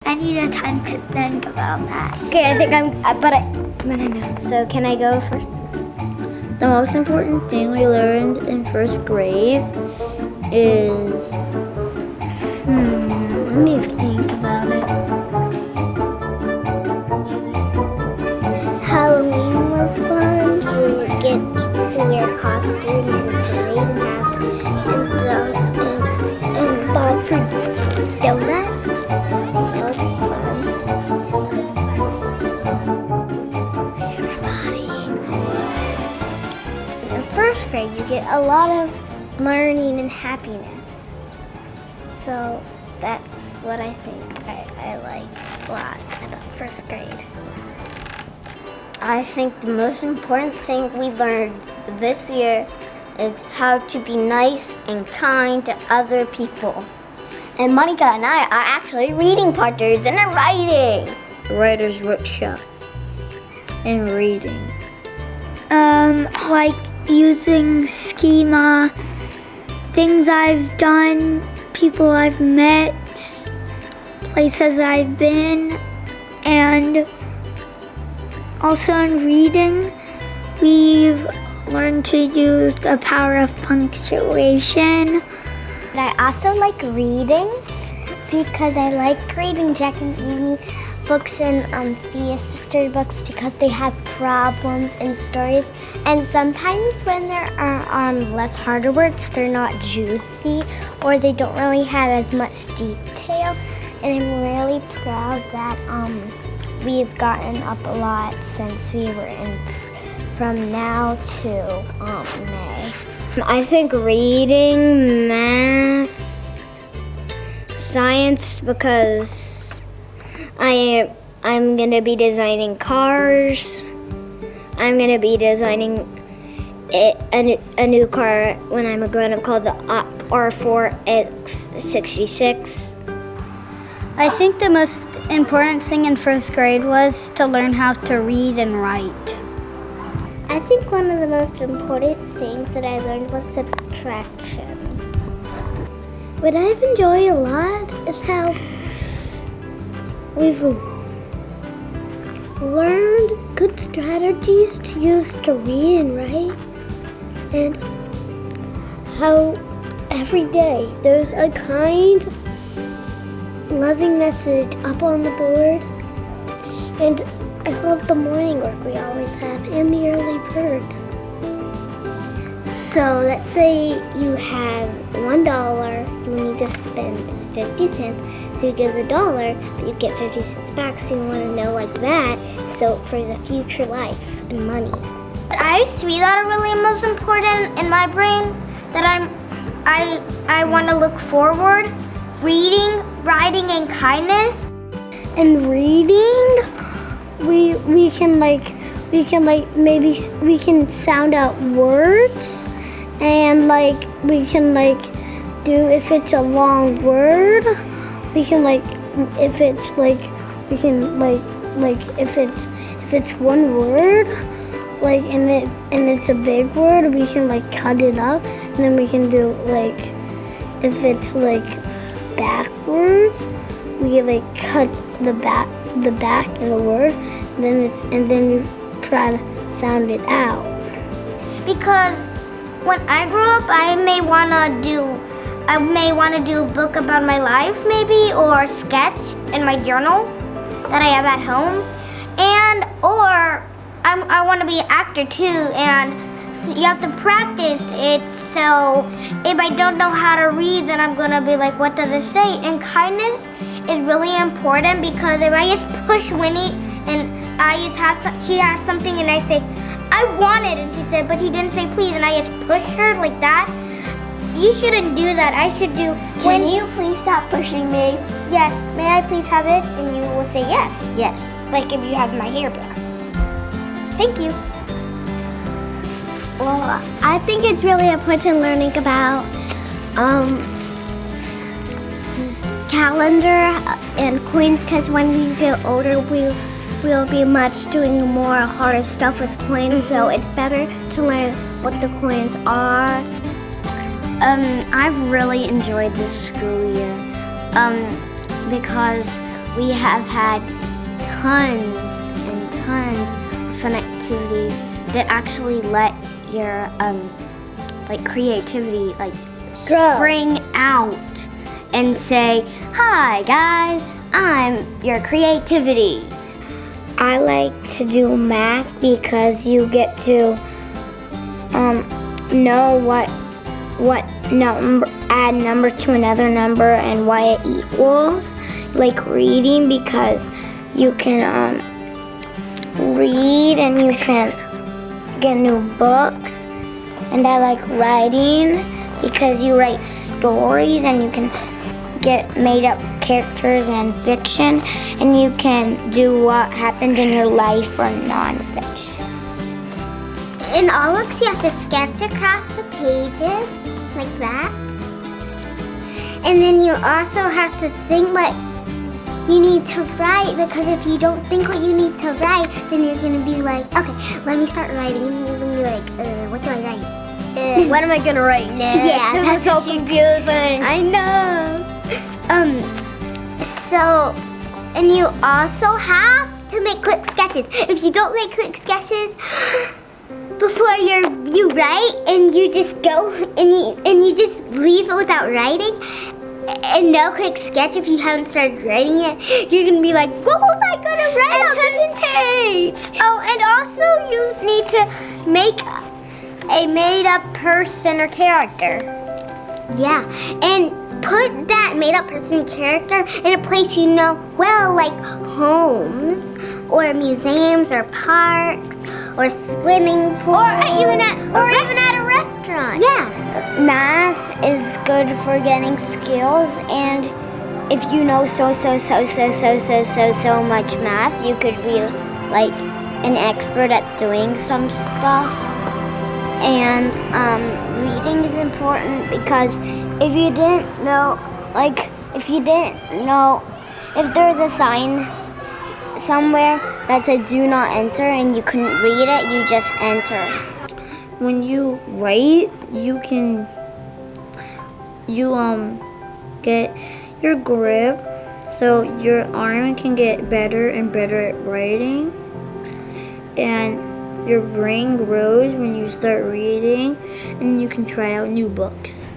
I need a time to think about that. Okay, I think no. So can I go first? The most important thing we learned in first grade is, let me think about it. Halloween was fun. You would get to wear costumes and parade and bob for donuts. That was fun. In first grade, you get a lot of learning and happiness. So that's what I think I like a lot about first grade. I think the most important thing we learned this year is how to be nice and kind to other people. And Monica and I are actually reading partners in a writing. Writer's workshop and reading. Like using schema, things I've done, people I've met, places I've been, and also in reading, we've learned to use the power of punctuation. I also like reading because I like reading Jack and Amy books and Thea's sister books because they have problems and stories. And sometimes when there are less harder words, they're not juicy or they don't really have as much detail. And I'm really proud that we've gotten up a lot since we were from now to May. I think reading, math, science, because I'm gonna be designing cars. I'm gonna be designing a new car when I'm a grown-up called the R4X66. I think the most important thing in first grade was to learn how to read and write. I think one of the most important things that I learned was subtraction. What I've enjoyed a lot is how we've learned good strategies to use to read and write, and how every day there's a kind, loving message up on the board. And I love the morning work we always have and the early birds. So let's say you have $1, you need to spend 50 cents. So you give $1, but you get 50 cents back, so you want to know like that, so for the future life and money. I see that are really most important in my brain, that I want to look forward, reading, writing, and kindness. And reading, we can sound out words, and we can do, if it's a long word, we can if it's one word, and it's a big word, we can cut it up, and then we can do if it's backwards, we cut the back of the word, and then you try to sound it out. Because when I grow up, I may want to do a book about my life, maybe, or sketch in my journal that I have at home, or I want to be an actor too, and you have to practice it. So if I don't know how to read, then I'm gonna be like, what does it say? And kindness is really important, because if I just push Winnie and she has something and I say, I want it, and she said, but you didn't say please, and I just push her like that. You shouldn't do that. I should do. Can you please stop pushing me? Yes. May I please have it? And you will say yes. Yes. Like if you have my hairbrush. Thank you. Well, I think it's really important learning about calendar and coins, because when we get older, we'll be doing more harder stuff with coins. So it's better to learn what the coins are. I've really enjoyed this school year because we have had tons and tons of fun activities that actually let your like creativity like spring out and say, "Hi guys, I'm your creativity." I like to do math because you get to know what number, add numbers to another number and why it equals. Like reading because you can read and you can get new books. And I like writing because you write stories and you can get made up characters and fiction, and you can do what happened in your life for non-fiction. In all books, you have to sketch across the pages like that. And then you also have to think what you need to write, because if you don't think what you need to write, then you're going to be like, okay, let me start writing. And you're going to be like, what do I write? What am I gonna write next? Yeah, this is so confusing. I know. So, and you also have to make quick sketches. If you don't make quick sketches before you write, and you just go and you just leave it without writing, and no quick sketch if you haven't started writing it, you're gonna be like, what was I gonna write on this page? Oh, and also you need to make a made-up person or character. Yeah, and put that made-up person character in a place you know well, like homes, or museums, or parks, or swimming pools, Or even at a restaurant. Yeah. Math is good for getting skills, and if you know so much math, you could be like an expert at doing some stuff. And reading is important because if you didn't know, if there's a sign somewhere that said do not enter and you couldn't read it, you just enter. When you write, you get your grip, so your arm can get better and better at writing, and your brain grows when you start reading, and you can try out new books.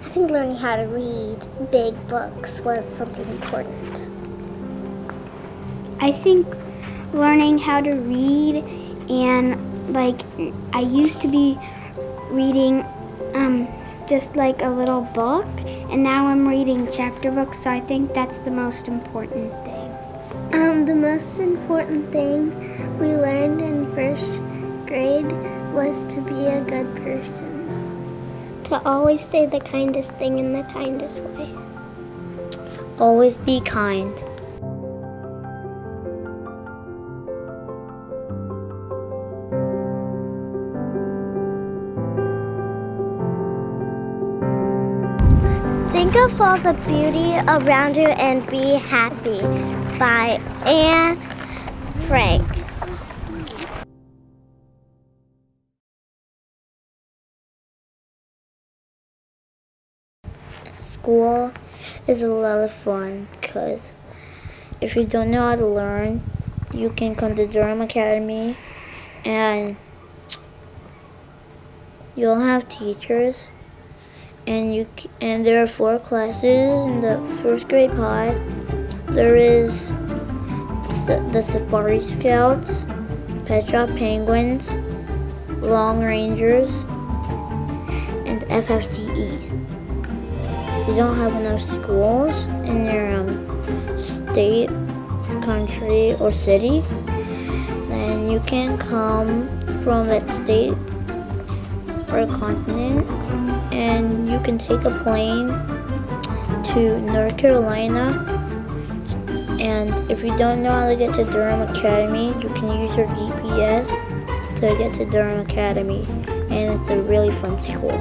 I think learning how to read big books was something important. I think learning how to read, and like I used to be reading just like a little book, and now I'm reading chapter books, so I think that's the most important thing. The most important thing we learned in first grade was to be a good person. To always say the kindest thing in the kindest way. Always be kind. Think of all the beauty around you and be happy. By Anne Frank. School is a lot of fun because if you don't know how to learn, you can come to Durham Academy and you'll have teachers, and there are 4 classes in the first grade pod. There is the Safari Scouts, Pet Shop Penguins, Long Rangers, and FFGEs. If you don't have enough schools in your state, country, or city, then you can come from that state or continent, and you can take a plane to North Carolina. And if you don't know how to get to Durham Academy, you can use your GPS to get to Durham Academy, and it's a really fun school.